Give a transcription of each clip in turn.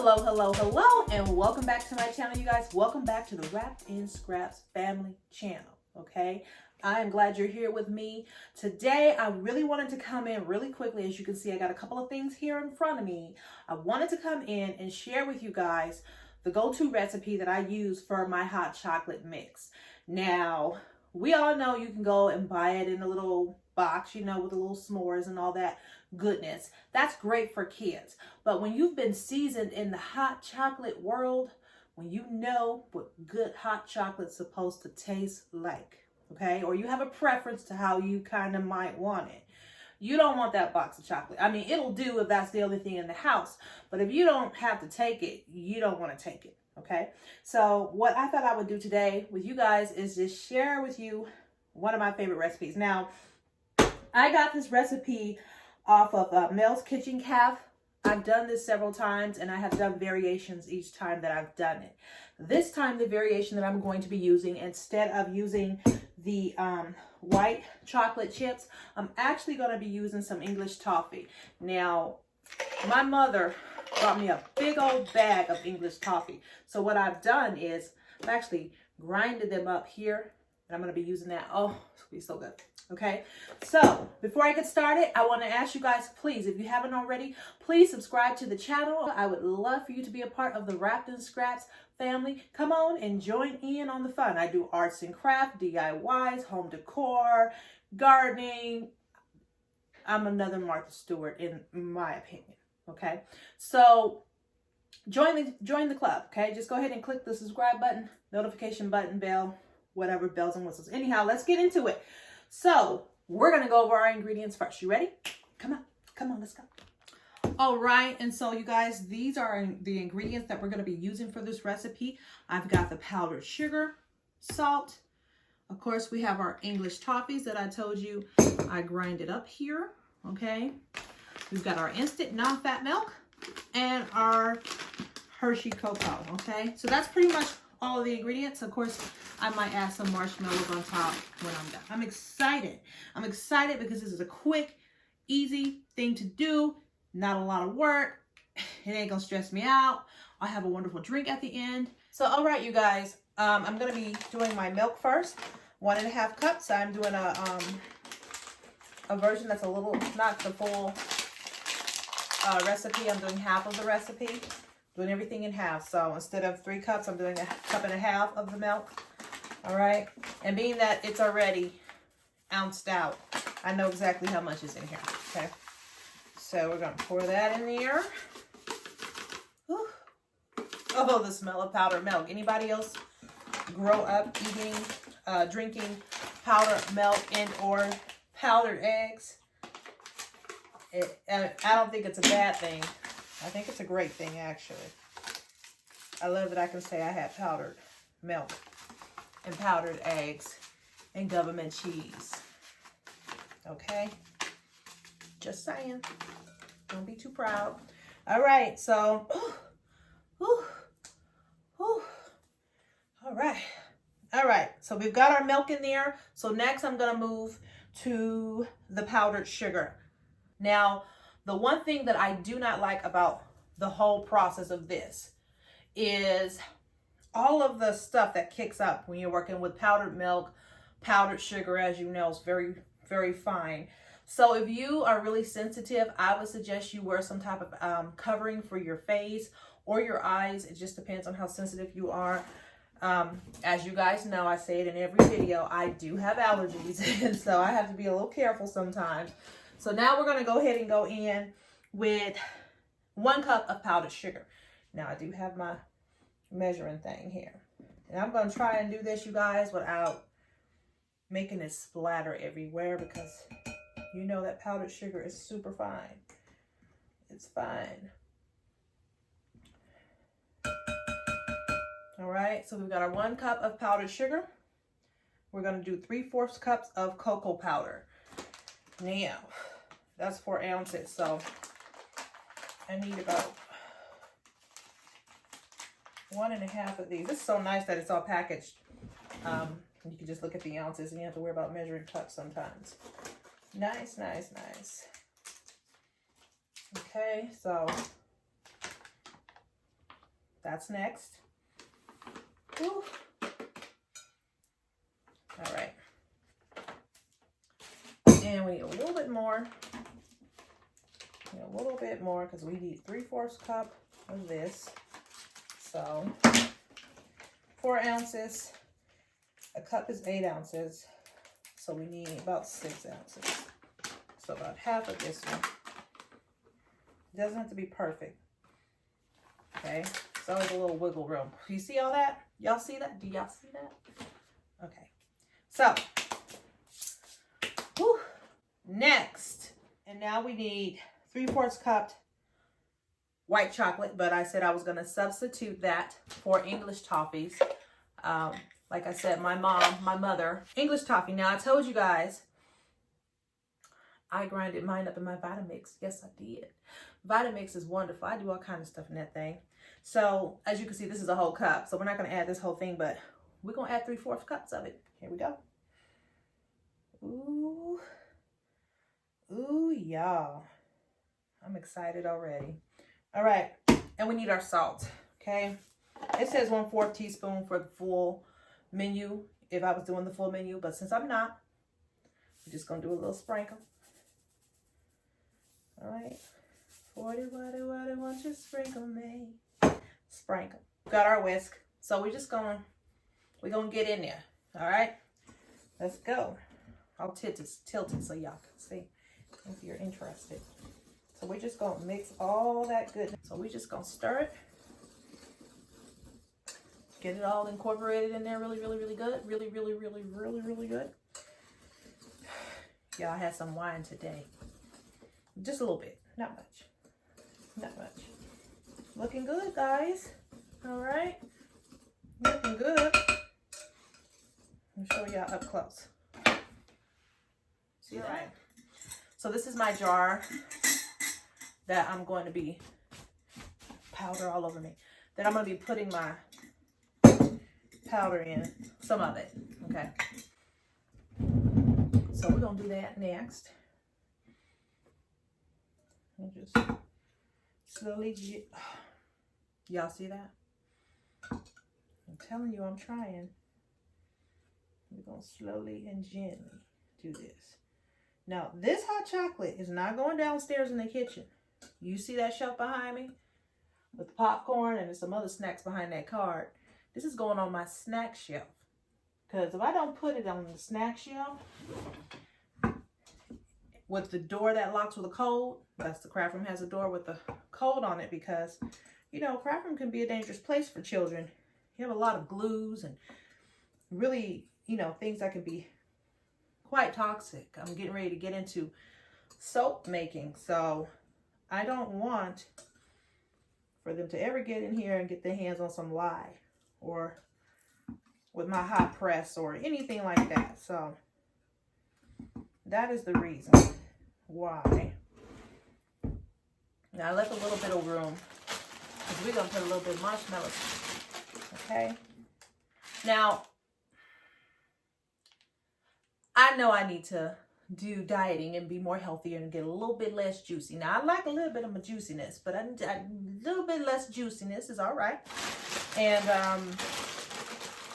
Hello, hello, hello, and welcome back to my channel, you guys. Welcome back to the Wrapped in Scraps family channel, okay? I am glad you're here with me. Today, I really wanted to come in really quickly. As you can see, I got a couple of things here in front of me. I wanted to come in and share with you guys the go-to recipe that I use for my hot chocolate mix. Now, we all know you can go and buy it in a little box, you know, with the little s'mores and all that goodness. That's great for kids. But when you've been seasoned in the hot chocolate world, when you know what good hot chocolate's supposed to taste like, okay, or you have a preference to how you kind of might want it, you don't want that box of chocolate. I mean, it'll do if that's the only thing in the house, but if you don't have to take it, you don't want to take it, okay? So what I thought I would do today with you guys is just share with you one of my favorite recipes. Now, I got this recipe off of Mel's Kitchen Cafe. I've done this several times, and I have done variations each time that I've done it. This time, the variation that I'm going to be using, instead of using the white chocolate chips, I'm actually going to be using some English toffee. Now, my mother brought me a big old bag of English toffee. So what I've done is I've actually grinded them up here, and I'm going to be using that. Oh, it's going to be so good. Okay, so before I get started, I want to ask you guys, please, if you haven't already, please subscribe to the channel. I would love for you to be a part of the Wrapped in Scraps family. Come on and join in on the fun. I do arts and craft, DIYs, home decor, gardening. I'm another Martha Stewart in my opinion. Okay, so join the club. Okay, just go ahead and click the subscribe button, notification button, bell, whatever, bells and whistles. Anyhow, let's get into it. So we're going to go over our ingredients first. You ready? Come on, let's go. All right. And so you guys, these are the ingredients that we're going to be using for this recipe. I've got the powdered sugar, salt. Of course, we have our English toffees that I told you I grinded up here. Okay. We've got our instant non-fat milk and our Hershey cocoa. Okay. So that's pretty much all of the ingredients. Of course, I might add some marshmallows on top when I'm done. I'm excited. I'm excited because this is a quick, easy thing to do. Not a lot of work. It ain't gonna stress me out. I'll have a wonderful drink at the end. So, all right, you guys, I'm gonna be doing my milk first. 1.5 cups. I'm doing a version that's a little, not the full recipe. I'm doing half of the recipe. Doing everything in half. So instead of 3 cups, I'm doing 1.5 cups of the milk. All right. And being that it's already ounced out, I know exactly how much is in here. Okay. So we're going to pour that in there. Whew. Oh, the smell of powdered milk. Anybody else grow up eating, drinking powdered milk and or powdered eggs? I don't think it's a bad thing. I think it's a great thing, actually. I love that I can say I had powdered milk and powdered eggs and government cheese. Okay? Just saying. Don't be too proud. All right, so, all right. All right, so we've got our milk in there. So next I'm going to move to the powdered sugar. Now, the one thing that I do not like about the whole process of this is all of the stuff that kicks up when you're working with powdered milk. Powdered sugar, as you know, is very, very fine. So if you are really sensitive, I would suggest you wear some type of covering for your face or your eyes. It just depends on how sensitive you are. As you guys know, I say it in every video, I do have allergies, and so I have to be a little careful sometimes. So now we're going to go ahead and go in with 1 cup of powdered sugar. Now I do have my measuring thing here. And I'm going to try and do this, you guys, without making it splatter everywhere because you know that powdered sugar is super fine. It's fine. All right, so we've got our 1 cup of powdered sugar. We're going to do 3/4 cups of cocoa powder. Now, that's 4 ounces, so I need about 1.5 of these. This is so nice that it's all packaged. You can just look at the ounces and you have to worry about measuring cups sometimes. Nice, nice, nice. Okay, so That's next. Whew. All right. And we need a little bit more. A little bit more because we need 3/4 cup of this. So 4 ounces. A cup is 8 ounces. So we need about 6 ounces. So about half of this one. It doesn't have to be perfect. Okay. So there's a little wiggle room. You see all that? Y'all see that? Do y'all see that? Okay. So, whew, next. And now we need 3/4 cup white chocolate, but I said I was going to substitute that for English toffees. Like I said, my mother, English toffee. Now, I told you guys, I grinded mine up in my Vitamix. Yes, I did. Vitamix is wonderful. I do all kinds of stuff in that thing. So, as you can see, this is a whole cup. So, we're not going to add this whole thing, but we're going to add 3/4 cups of it. Here we go. Ooh. Ooh, y'all. I'm excited already. All right. And we need our salt. Okay. It says 1/4 teaspoon for the full menu if I was doing the full menu. But since I'm not, I'm just going to do a little sprinkle. All right. 40, what, won't you sprinkle me? Sprinkle. Got our whisk. So we're going to get in there. All right. Let's go. I'll tilt it so y'all can see if you're interested. So we're just going to mix all that goodness. So we're just going to stir it. Get it all incorporated in there really, really, really good. Really, really, really, really, really good. Y'all had some wine today. Just a little bit. Not much. Not much. Looking good, guys. All right. Looking good. I'll show y'all up close. See that? So this is my jar that I'm going to be, powder all over me, that I'm going to be putting my powder in, some of it, okay? So we're going to do that next. And just slowly get, y'all see that? I'm telling you, I'm trying. We're going to slowly and gently do this. Now, this hot chocolate is not going downstairs in the kitchen. You see that shelf behind me with the popcorn and some other snacks behind that card. This is going on my snack shelf. Because if I don't put it on the snack shelf with the door that locks with a code, that's the craft room has a door with a code on it because, you know, craft room can be a dangerous place for children. You have a lot of glues and really, you know, things that can be quite toxic. I'm getting ready to get into soap making, so I don't want for them to ever get in here and get their hands on some lye or with my hot press or anything like that. So that is the reason why. Now I left a little bit of room because we're going to put a little bit of marshmallows. Okay. Now, I know I need to do dieting and be more healthier and get a little bit less juicy. Now, I like a little bit of my juiciness, but a little bit less juiciness is all right. And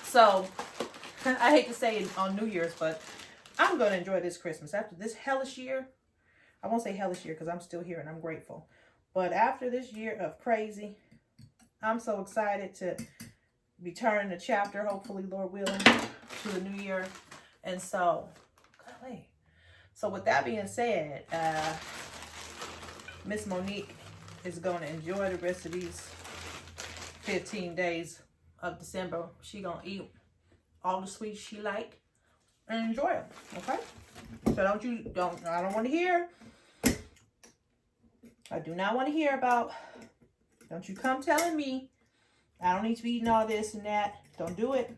so, I hate to say it on New Year's, but I'm going to enjoy this Christmas. After this hellish year, I won't say hellish year because I'm still here and I'm grateful. But after this year of crazy, I'm so excited to be turning the chapter, hopefully, Lord willing, to the new year. And so, golly. So with that being said, Miss Monique is going to enjoy the rest of these 15 days of December. She going to eat all the sweets she like and enjoy them, okay? So I don't want to hear, I do not want to hear about, don't you come telling me I don't need to be eating all this and that. Don't do it.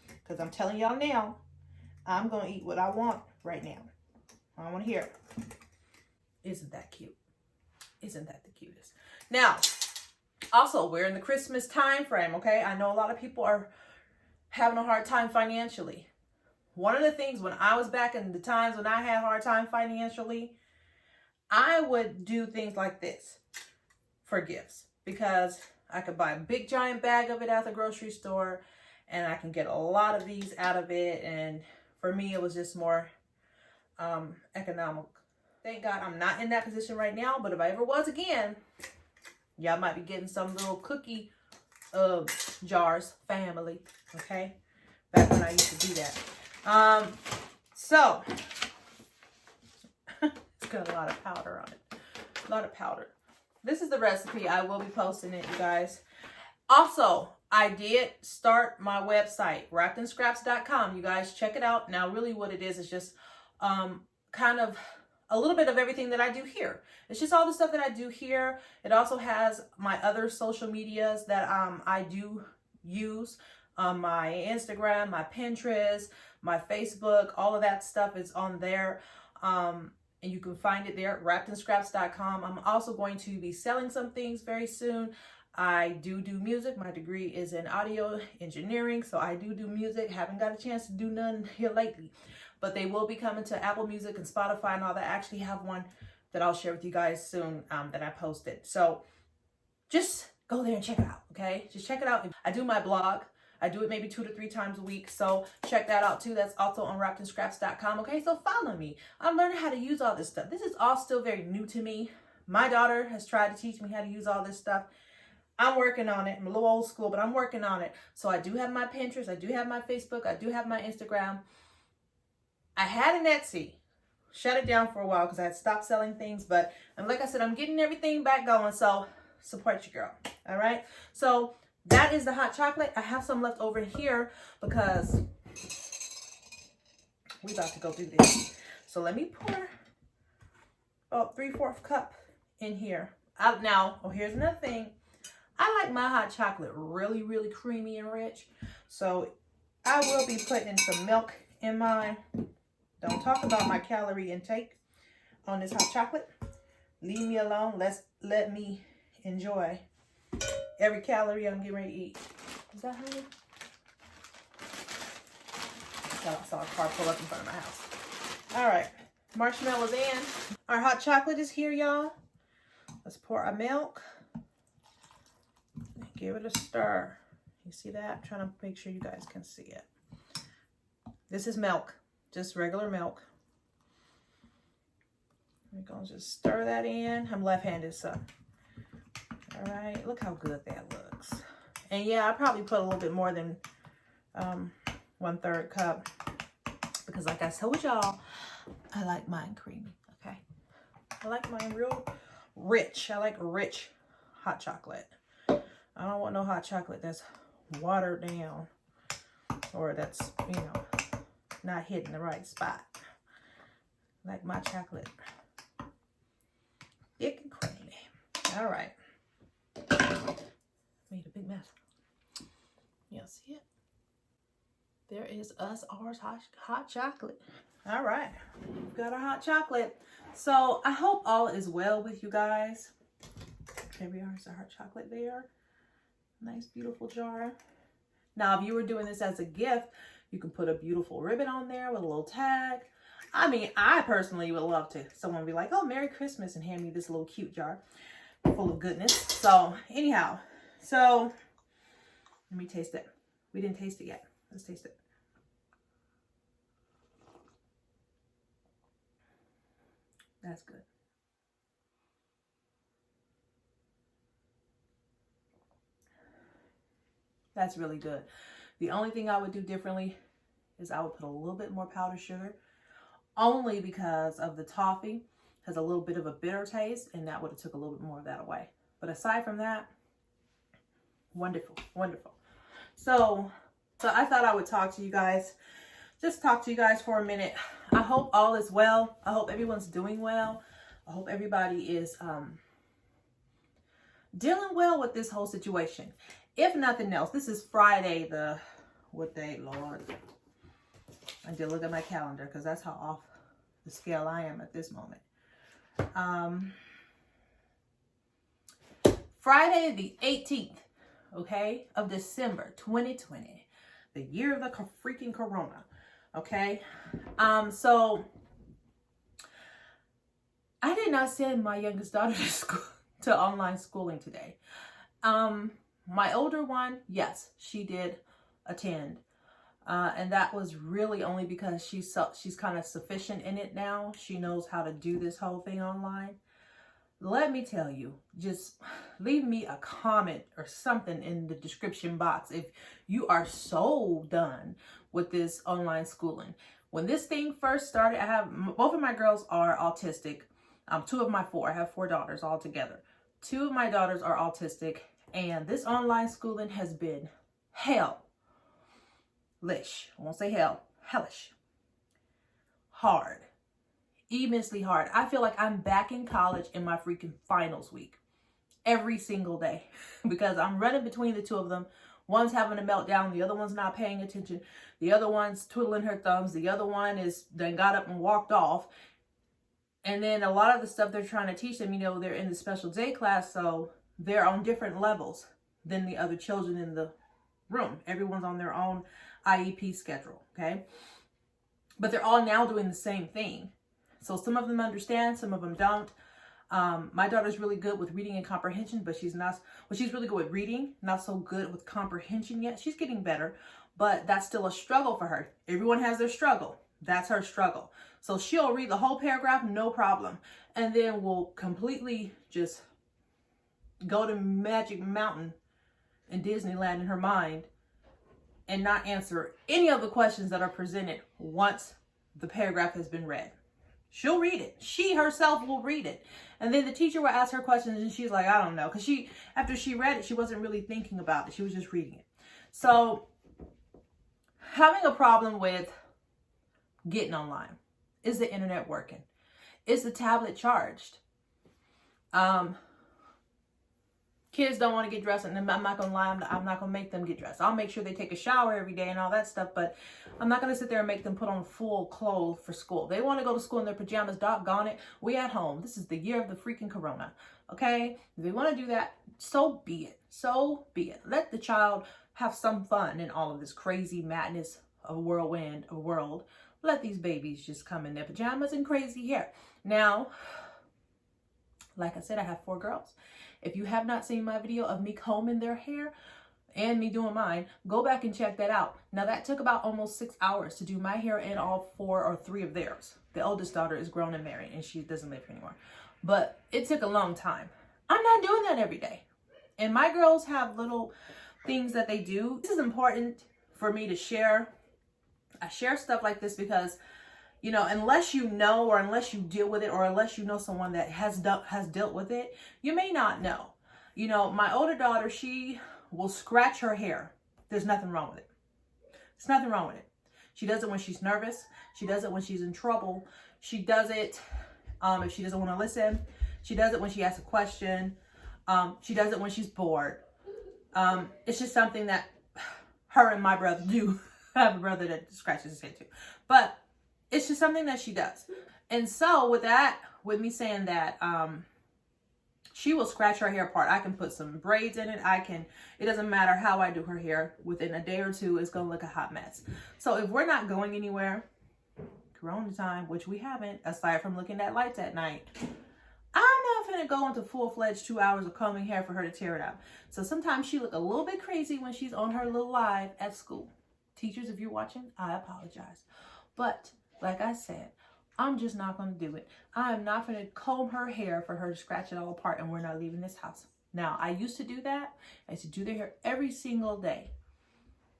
Because I'm telling y'all now, I'm going to eat what I want right now. I don't want to hear it. Isn't that cute? Isn't that the cutest? Now, also, we're in the Christmas time frame, okay? I know a lot of people are having a hard time financially. One of the things when I was back in the times when I had a hard time financially, I would do things like this for gifts. Because I could buy a big giant bag of it at the grocery store, and I can get a lot of these out of it. And for me, it was just more economical. Thank God I'm not in that position right now, but if I ever was again, y'all might be getting some little cookie jars, family, okay? Back when I used to do that. So, it's got a lot of powder on it. A lot of powder. This is the recipe. I will be posting it, you guys. Also, I did start my website, wrappedinscraps.com. You guys check it out. Now, really what it is just kind of a little bit of everything that I do here. It's just all the stuff that I do here. It also has my other social medias that I do use. My Instagram, my Pinterest, my Facebook, all of that stuff is on there. And you can find it there at wrappedinscraps.com. I'm also going to be selling some things very soon. I do music. My degree is in audio engineering, so I do music. Haven't got a chance to do none here lately, but they will be coming to Apple Music and Spotify and all that. I actually have one that I'll share with you guys soon that I posted. So just go there and check it out, okay? Just check it out. I do my blog. I do it maybe 2 to 3 times a week, so check that out too. That's also on wrappedinscraps.com, okay? So follow me. I'm learning how to use all this stuff. This is all still very new to me. My daughter has tried to teach me how to use all this stuff. I'm working on it. I'm a little old school, but I'm working on it. So I do have my Pinterest. I do have my Facebook. I do have my Instagram. I had an Etsy. Shut it down for a while because I had stopped selling things. But like I said, I'm getting everything back going. So support your girl. All right. So that is the hot chocolate. I have some left over here because we about to go do this. So let me pour about 3/4 cup in here. Now, here's another thing. I like my hot chocolate really, really creamy and rich. So I will be putting some milk in mine. Don't talk about my calorie intake on this hot chocolate. Leave me alone. Let me enjoy every calorie I'm getting ready to eat. Is that honey? I saw a car pull up in front of my house. All right. Marshmallows in. Our hot chocolate is here, y'all. Let's pour our milk. Give it a stir. You see that? I'm trying to make sure you guys can see it. This is milk. Just regular milk. We're going to just stir that in. I'm left-handed, so. All right. Look how good that looks. And yeah, I probably put a little bit more than 1/3 cup. Because like I told y'all, I like mine creamy. Okay. I like mine real rich. I like rich hot chocolate. I don't want no hot chocolate that's watered down or that's, you know, not hitting the right spot. Like my chocolate thick and creamy. All right. Made a big mess. Y'all see it? There is ours hot chocolate. All right. We've got our hot chocolate. So I hope all is well with you guys. Here we are. It's our hot chocolate there. Nice, beautiful jar. Now, if you were doing this as a gift, you can put a beautiful ribbon on there with a little tag. I mean, I personally would love to. Someone be like, oh, Merry Christmas, and hand me this little cute jar full of goodness. So, anyhow, so let me taste it. We didn't taste it yet. Let's taste it. That's good. That's really good. The only thing I would do differently is I would put a little bit more powdered sugar, only because of the toffee has a little bit of a bitter taste, and that would have took a little bit more of that away. But aside from that, wonderful, wonderful. So I thought I would talk to you guys, just talk to you guys for a minute. I hope all is well. I hope everyone's doing well. I hope everybody is dealing well with this whole situation. If nothing else, this is Friday, what day, Lord? I did look at my calendar because that's how off the scale I am at this moment. Friday the 18th, okay, of December 2020, the year of the freaking corona, okay? So I did not send my youngest daughter to school, to online schooling today. My older one, yes, she did attend. And that was really only because she's kind of sufficient in it now. She knows how to do this whole thing online. Let me tell you, just leave me a comment or something in the description box if you are so done with this online schooling. When this thing first started, I have both of my girls are autistic. Two of my four, I have four daughters all together. Two of my daughters are autistic, and this online schooling has been hellish. I won't say hell, hellish. Hard. Immensely hard. I feel like I'm back in college in my freaking finals week every single day because I'm running between the two of them. One's having a meltdown, the other one's not paying attention, the other one's twiddling her thumbs, the other one is then got up and walked off. And then a lot of the stuff they're trying to teach them, you know, they're in the special day class, so they're on different levels than the other children in the room. Everyone's on their own IEP schedule, okay? But they're all now doing the same thing. So some of them understand, some of them don't. My daughter's really good with reading and comprehension, but she's really good with reading, not so good with comprehension yet. She's getting better, but that's still a struggle for her. Everyone has their struggle. That's her struggle. So she'll read the whole paragraph, no problem. And then we'll completely just go to Magic Mountain in Disneyland in her mind and not answer any of the questions that are presented once the paragraph has been read. She'll read it. She herself will read it. And then the teacher will ask her questions and she's like, I don't know. Because after she read it, she wasn't really thinking about it. She was just reading it. So having a problem with getting online. Is the internet working? Is the tablet charged? Kids don't want to get dressed, and I'm not going to lie, I'm not going to make them get dressed. I'll make sure they take a shower every day and all that stuff, but I'm not going to sit there and make them put on full clothes for school. They want to go to school in their pajamas, doggone it. We at home. This is the year of the freaking corona, okay? If they want to do that, so be it. So be it. Let the child have some fun in all of this crazy madness of a whirlwind of a world. Let these babies just come in their pajamas and crazy hair. Now, like I said, I have four girls. If you have not seen my video of me combing their hair and me doing mine, go back and check that out. Now that took about almost 6 hours to do my hair and all four or three of theirs. The oldest daughter is grown and married and she doesn't live here anymore. But it took a long time. I'm not doing that every day. And my girls have little things that they do. This is important for me to share. I share stuff like this because, you know, unless you know, or unless you deal with it, or unless you know someone that has dealt with it, you may not know. You know, my older daughter, she will scratch her hair. There's nothing wrong with it. There's nothing wrong with it. She does it when she's nervous. She does it when she's in trouble. She does it if she doesn't want to listen. She does it when she asks a question. She does it when she's bored. It's just something that her and my brother do. I have a brother that scratches his head too. But it's just something that she does. And so with that, with me saying that, she will scratch her hair apart. I can put some braids in it. It doesn't matter how I do her hair. Within a day or two, it's going to look a hot mess. So if we're not going anywhere, Corona time, which we haven't, aside from looking at lights at night, I'm not going to go into full-fledged 2 hours of combing hair for her to tear it out. So sometimes she look a little bit crazy when she's on her little live at school. Teachers, if you're watching, I apologize. But like I said, I'm just not going to do it. I'm not going to comb her hair for her to scratch it all apart, and we're not leaving this house. Now, I used to do that. I used to do their hair every single day.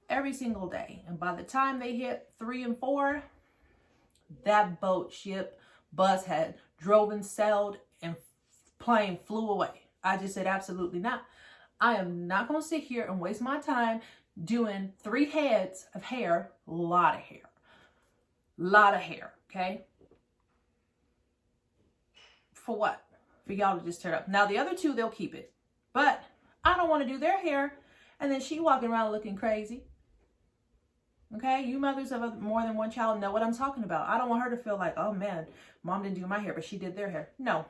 Every single day. And by the time they hit 3 and 4, that boat, ship, bus had drove and sailed and plane flew away. I just said, absolutely not. I am not going to sit here and waste my time doing 3 heads of hair. A lot of hair, okay? For what? For y'all to just tear it up. Now, the other 2, they'll keep it. But I don't want to do their hair and then she walking around looking crazy. Okay? You mothers of more than one child know what I'm talking about. I don't want her to feel like, oh man, mom didn't do my hair, but she did their hair. No.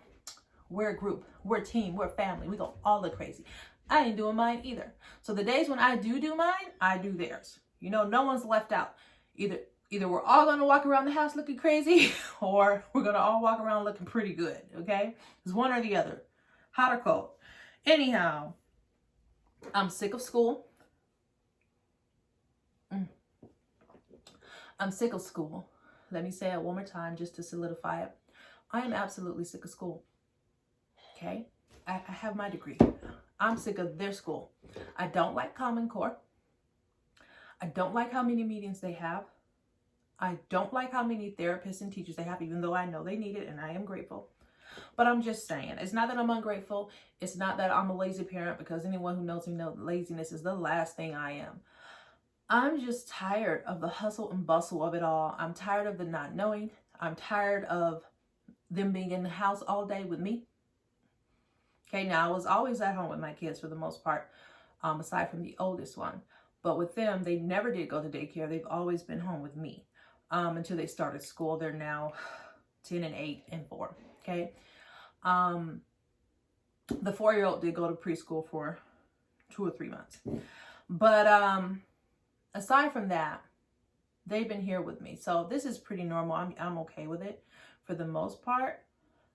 We're a group. We're a team. We're a family. We go all look crazy. I ain't doing mine either. So the days when I do mine, I do theirs. You know, no one's left out. Either we're all going to walk around the house looking crazy, or we're going to all walk around looking pretty good, okay? It's one or the other. Hot or cold. Anyhow, I'm sick of school. I'm sick of school. Let me say it one more time just to solidify it. I am absolutely sick of school. Okay? I have my degree. I'm sick of their school. I don't like Common Core. I don't like how many meetings they have. I don't like how many therapists and teachers they have, even though I know they need it and I am grateful. But I'm just saying, it's not that I'm ungrateful. It's not that I'm a lazy parent, because anyone who knows me knows laziness is the last thing I am. I'm just tired of the hustle and bustle of it all. I'm tired of the not knowing. I'm tired of them being in the house all day with me. Okay, now I was always at home with my kids for the most part, aside from the oldest one. But with them, they never did go to daycare. They've always been home with me until they started school. They're now 10 and 8 and 4. Okay. The 4-year-old did go to preschool for 2 or 3 months. But aside from that, they've been here with me. So this is pretty normal. I'm okay with it for the most part.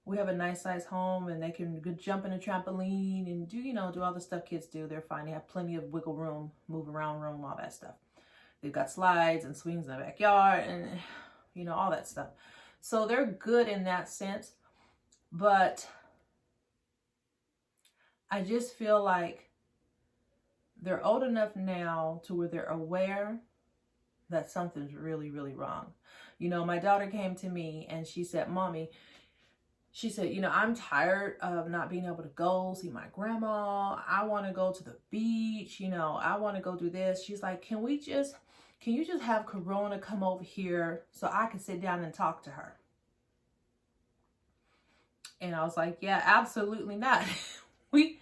We have a nice size home, and they can jump in a trampoline and do all the stuff kids do. They're fine. They have plenty of wiggle room, move around room, all that stuff. They've got slides and swings in the backyard and, all that stuff. So they're good in that sense. But I just feel like they're old enough now to where they're aware that something's really, really wrong. My daughter came to me and she said, Mommy, she said, I'm tired of not being able to go see my grandma. I want to go to the beach. I want to go do this. She's like, can you just have Corona come over here so I can sit down and talk to her? And I was like, yeah, absolutely not. We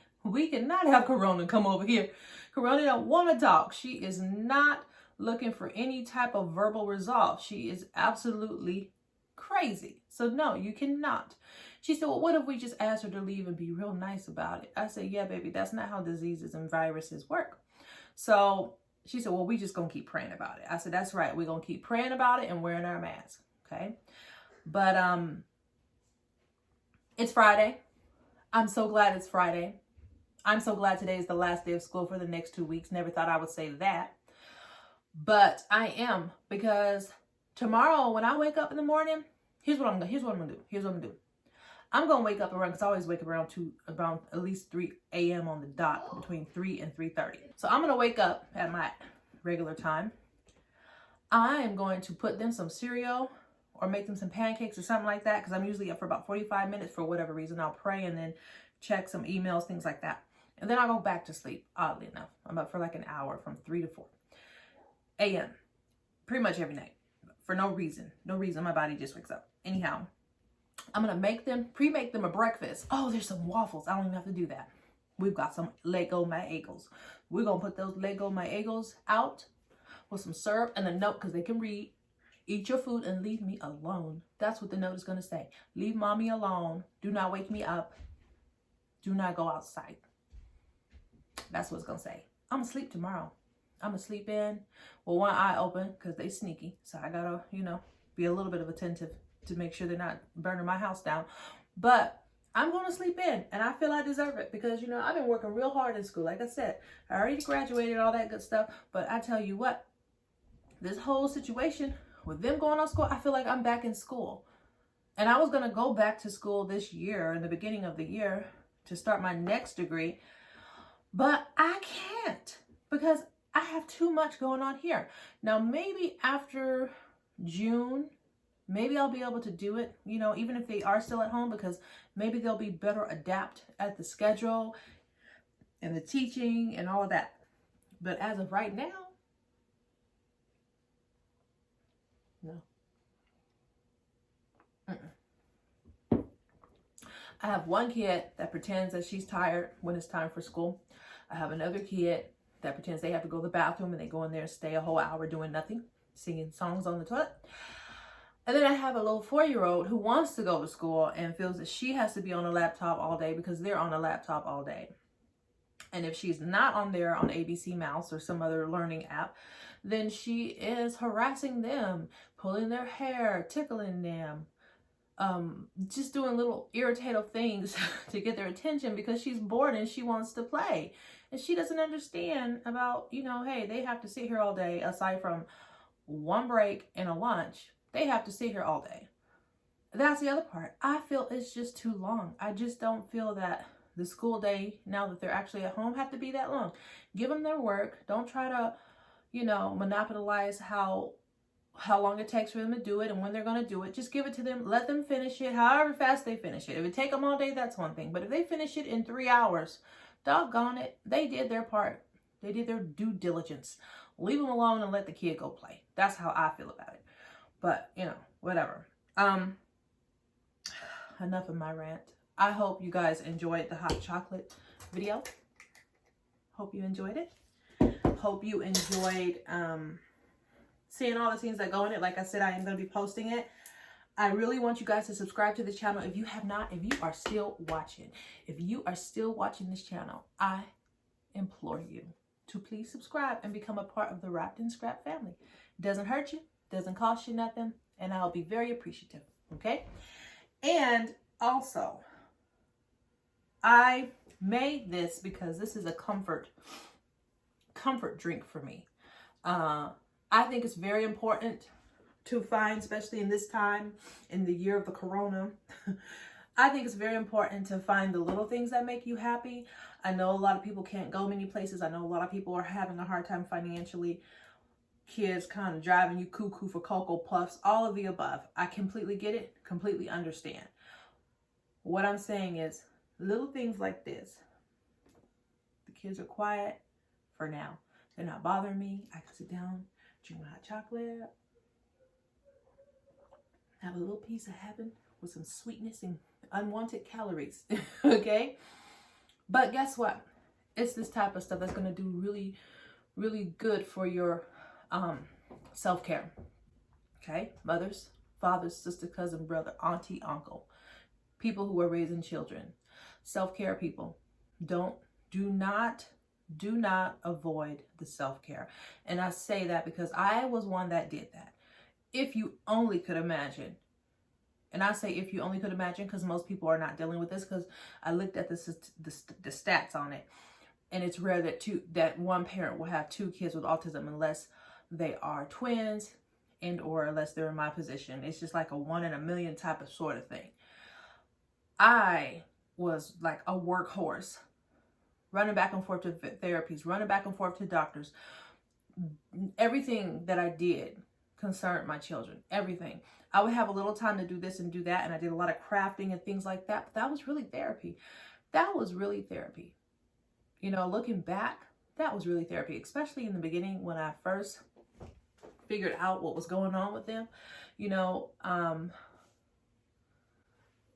cannot have Corona come over here. Corona don't want to talk. She is not looking for any type of verbal resolve. She is absolutely crazy. So no, you cannot. She said, well, what if we just ask her to leave and be real nice about it? I said, yeah, baby, that's not how diseases and viruses work. So she said, well, we just going to keep praying about it. I said, that's right. We're going to keep praying about it and wearing our masks. Okay. But, it's Friday. I'm so glad it's Friday. I'm so glad today is the last day of school for the next 2 weeks. Never thought I would say that. But I am, because tomorrow when I wake up in the morning, here's what I'm gonna do. I'm gonna wake up around, because I always wake up around at least 3 a.m. on the dot, between 3 and 3:30. So I'm gonna wake up at my regular time. I am going to put them some cereal or make them some pancakes or something like that, because I'm usually up for about 45 minutes for whatever reason. I'll pray and then check some emails, things like that. And then I'll go back to sleep, oddly enough. I'm up for like an hour from 3 to 4 a.m. pretty much every night for no reason. No reason. My body just wakes up. Anyhow, I'm going to pre-make them a breakfast. Oh, there's some waffles. I don't even have to do that. We've got some Lego My Eagles. We're going to put those Lego My Eagles out with some syrup and a note, because they can read. Eat your food and leave me alone. That's what the note is going to say. Leave mommy alone. Do not wake me up. Do not go outside. That's what it's going to say. I'm going to sleep tomorrow. I'm going to sleep in with one eye open, because they sneaky. So I got to, be a little bit of attentive to make sure they're not burning my house down. But I'm going to sleep in, and I feel I deserve it, because, I've been working real hard in school. Like I said, I already graduated, all that good stuff. But I tell you what, this whole situation with them going on school, I feel like I'm back in school. And I was going to go back to school this year, in the beginning of the year, to start my next degree. But I can't, because I have too much going on here. Now, maybe after June, maybe I'll be able to do it, even if they are still at home, because maybe they'll be better adapt at the schedule and the teaching and all of that. But as of right now, no. I have one kid that pretends that she's tired when it's time for school. I have another kid that pretends they have to go to the bathroom, and they go in there and stay a whole hour doing nothing, singing songs on the toilet. And then I have a little 4-year-old who wants to go to school and feels that she has to be on a laptop all day, because they're on a laptop all day. And if she's not on there on ABC Mouse or some other learning app, then she is harassing them, pulling their hair, tickling them, just doing little irritative things to get their attention because she's bored and she wants to play. And she doesn't understand about, you know, hey, they have to sit here all day. Aside from one break and a lunch, they have to sit here all day. That's the other part. I feel it's just too long. I just don't feel that the school day, now that they're actually at home, have to be that long. Give them their work. Don't try to, you know, monopolize how long it takes for them to do it and when they're going to do it. Just give it to them. Let them finish it however fast they finish it. If it take them all day, that's one thing. But if they finish it in 3 hours, doggone it, they did their part. They did their due diligence. Leave them alone and let the kid go play. That's how I feel about it. But, you know, whatever. Enough of my rant. I hope you guys enjoyed the hot chocolate video. Hope you enjoyed it. Hope you enjoyed seeing all the things that go in it. Like I said, I am going to be posting it. I really want you guys to subscribe to the channel. If you have not, if you are still watching this channel, I implore you to please subscribe and become a part of the Wrapped in Scrap family. It doesn't hurt you, doesn't cost you nothing, and I'll be very appreciative. Okay? And also, I made this because this is a comfort drink for me. I think it's very important to find, especially in this time, in the year of the corona. I think it's very important to find the little things that make you happy. I know a lot of people can't go many places. I know a lot of people are having a hard time financially. Kids kind of driving you cuckoo for Cocoa Puffs, all of the above. I completely get it, completely understand. What I'm saying is little things like this. The kids are quiet for now. They're not bothering me. I can sit down, drink my hot chocolate, have a little piece of heaven with some sweetness and unwanted calories. Okay? But guess what? It's this type of stuff that's going to do really, really good for your self-care. Okay? Mothers, fathers, sister, cousin, brother, auntie, uncle. People who are raising children. Self-care people. Do not avoid the self-care. And I say that because I was one that did that. If you only could imagine. And I say if you only could imagine because most people are not dealing with this, because I looked at the stats on it. And it's rare that one parent will have 2 kids with autism unless they are twins and or unless they're in my position. It's just like a 1 in a million type of sort of thing. I was like a workhorse, running back and forth to therapies, running back and forth to doctors. Everything that I did concerned my children. Everything. I would have a little time to do this and do that, and I did a lot of crafting and things like that. But that was really therapy. That was really therapy. You know, looking back, that was really therapy, especially in the beginning when I first figured out what was going on with them. You know,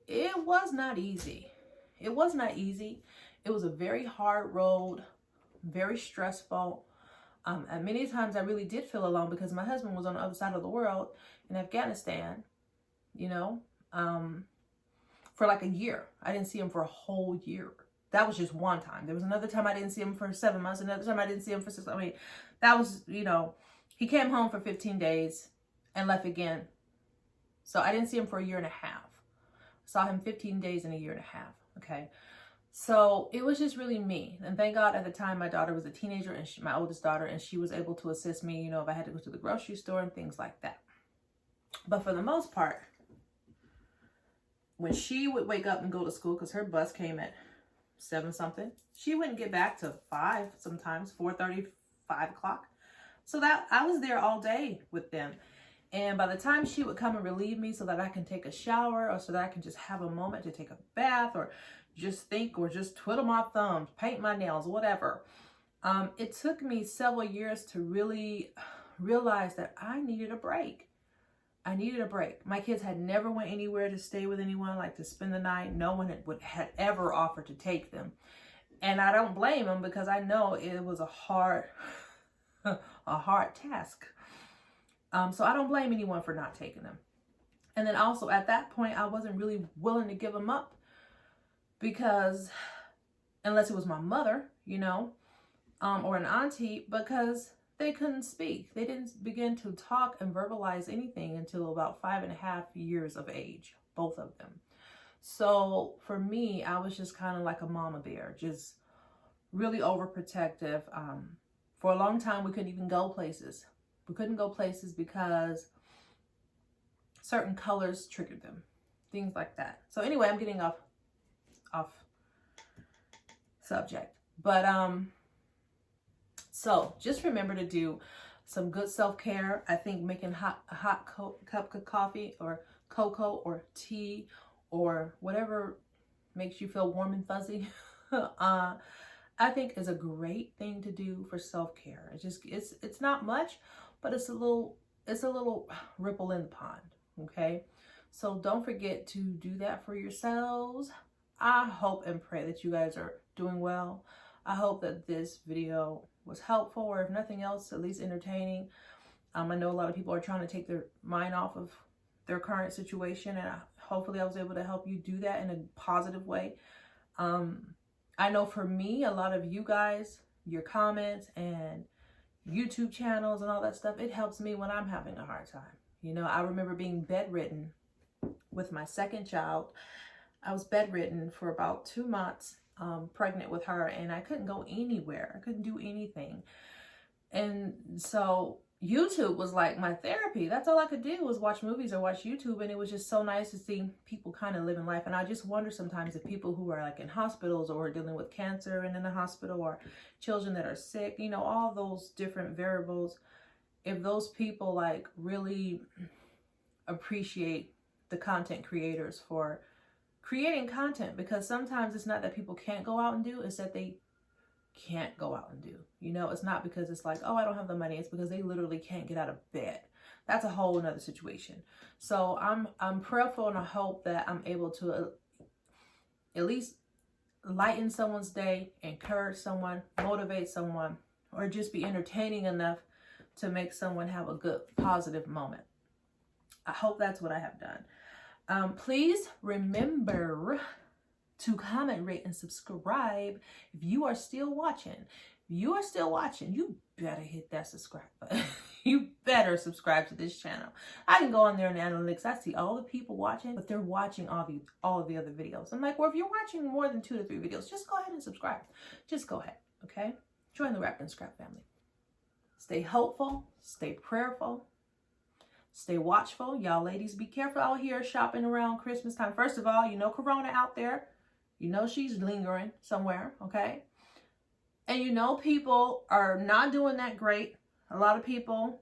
it was not easy. It was not easy. It was a very hard road, very stressful. And many times I really did feel alone because my husband was on the other side of the world in Afghanistan, you know, for like a year. I didn't see him for a whole year. That was just one time. There was another time I didn't see him for 7 months. Another time I didn't see him for 6 months. I mean, that was, you know, he came home for 15 days and left again. So I didn't see him for a year and a half. Saw him 15 days in a year and a half. Okay. So it was just really me. And thank God at the time my daughter was a teenager, and my oldest daughter, and she was able to assist me, you know, if I had to go to the grocery store and things like that. But for the most part, when she would wake up and go to school, because her bus came at 7 something, she wouldn't get back to 5, sometimes 4:30, 5 o'clock. So that I was there all day with them. And by the time she would come and relieve me so that I can take a shower, or so that I can just have a moment to take a bath, or just think, or just twiddle my thumbs, paint my nails, whatever. It took me several years to really realize that I needed a break. I needed a break. My kids had never went anywhere to stay with anyone, like to spend the night. No one had ever offered to take them. And I don't blame them, because I know it was a hard task. So I don't blame anyone for not taking them. And then also at that point, I wasn't really willing to give them up, because unless it was my mother, you know, or an auntie, because they couldn't speak. They didn't begin to talk and verbalize anything until about 5.5 years of age. both of them. So for me, I was just kind of like a mama bear, just really overprotective. For a long time, we couldn't even go places. We couldn't go places because certain colors triggered them, things like that. So anyway, I'm getting off subject, but so just remember to do some good self-care. I think making a hot cup of coffee or cocoa or tea or whatever makes you feel warm and fuzzy, I think is a great thing to do for self-care. It's not much, but it's a little ripple in the pond. Okay, so don't forget to do that for yourselves. I hope and pray that you guys are doing well. I hope that this video was helpful, or if nothing else, at least entertaining. I know a lot of people are trying to take their mind off of their current situation, and hopefully I was able to help you do that in a positive way. I know for me, a lot of you guys, your comments and YouTube channels and all that stuff, it helps me when I'm having a hard time. You know, I remember being bedridden with my second child. I was bedridden for about 2 months, pregnant with her, and I couldn't go anywhere. I couldn't do anything. And so YouTube was like my therapy. That's all I could do was watch movies or watch YouTube. And it was just so nice to see people kind of living life. And I just wonder sometimes if people who are like in hospitals or dealing with cancer and in the hospital, or children that are sick, you know, all those different variables, if those people like really appreciate the content creators for creating content, because sometimes it's not that people can't go out and do, it's that they can't go out and do. You know, it's not because it's like, oh, I don't have the money. It's because they literally can't get out of bed. That's a whole another situation. So I'm prayerful, and I hope that I'm able to at least lighten someone's day, encourage someone, motivate someone, or just be entertaining enough to make someone have a good, positive moment. I hope that's what I have done. Please remember to comment, rate, and subscribe. If you are still watching, you better hit that subscribe button. You better subscribe to this channel. I can go on there in analytics. I see all the people watching, but they're watching all of the other videos. I'm like, well, if you're watching more than 2 to 3 videos, just go ahead and subscribe. Just go ahead, okay? Join the Wrapped and Scrap family. Stay hopeful, stay prayerful, stay watchful. Y'all ladies, be careful out here shopping around Christmas time. First of all, you know Corona out there. You know she's lingering somewhere, okay? And you know people are not doing that great. A lot of people.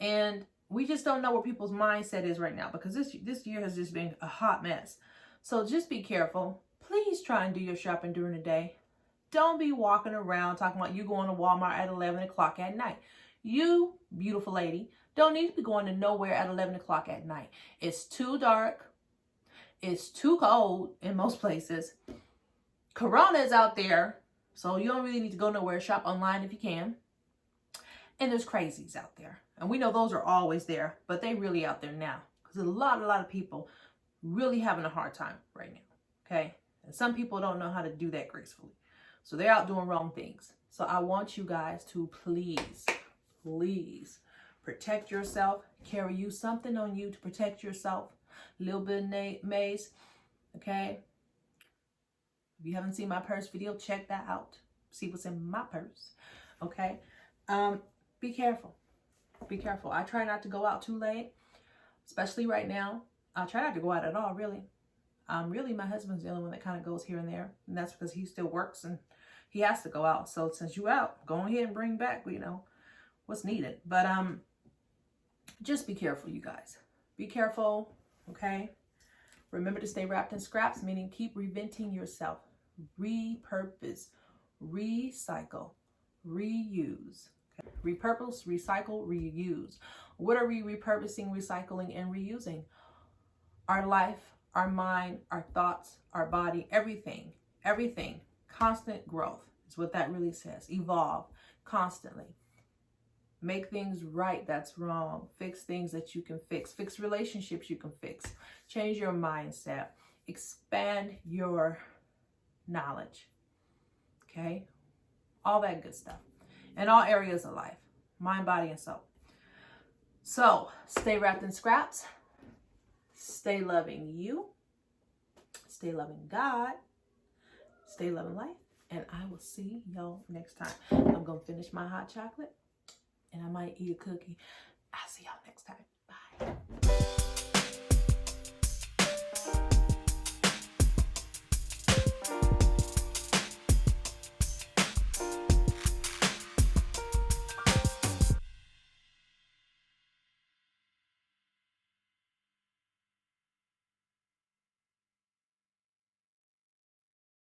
And we just don't know where people's mindset is right now, because this year has just been a hot mess. So just be careful. Please try and do your shopping during the day. Don't be walking around talking about you going to Walmart at 11 o'clock at night. You, beautiful lady, don't need to be going to nowhere at 11 o'clock at night. It's too dark. It's too cold in most places. Corona is out there, so you don't really need to go nowhere. Shop online if you can. And there's crazies out there. And we know those are always there, but they really out there now. Because a lot of people really having a hard time right now, okay? And some people don't know how to do that gracefully. So they're out doing wrong things. So I want you guys to please protect yourself. Carry you something on you to protect yourself. A little bit of mace, okay? If you haven't seen my purse video, check that out. See what's in my purse, okay? Be careful. Be careful. I try not to go out too late, especially right now. I try not to go out at all, really. Really, my husband's the only one that kind of goes here and there, and that's because he still works and he has to go out. So since you out, go ahead and bring back, you know, what's needed. But just be careful, you guys. Be careful, okay? Remember to stay wrapped in scraps, meaning keep reinventing yourself. Repurpose, recycle, reuse. Okay? Repurpose, recycle, reuse. What are we repurposing, recycling, and reusing? Our life, our mind, our thoughts, our body, everything. Everything. Constant growth is what that really says. Evolve constantly. Make things right that's wrong. Fix things that you can fix. Fix relationships you can fix. Change your mindset. Expand your knowledge. Okay? All that good stuff. In all areas of life. Mind, body, and soul. So, stay wrapped in scraps. stay loving you, stay loving God, stay loving life, and I will see y'all next time. I'm going to finish my hot chocolate, and I might eat a cookie. I'll see y'all next time. Bye.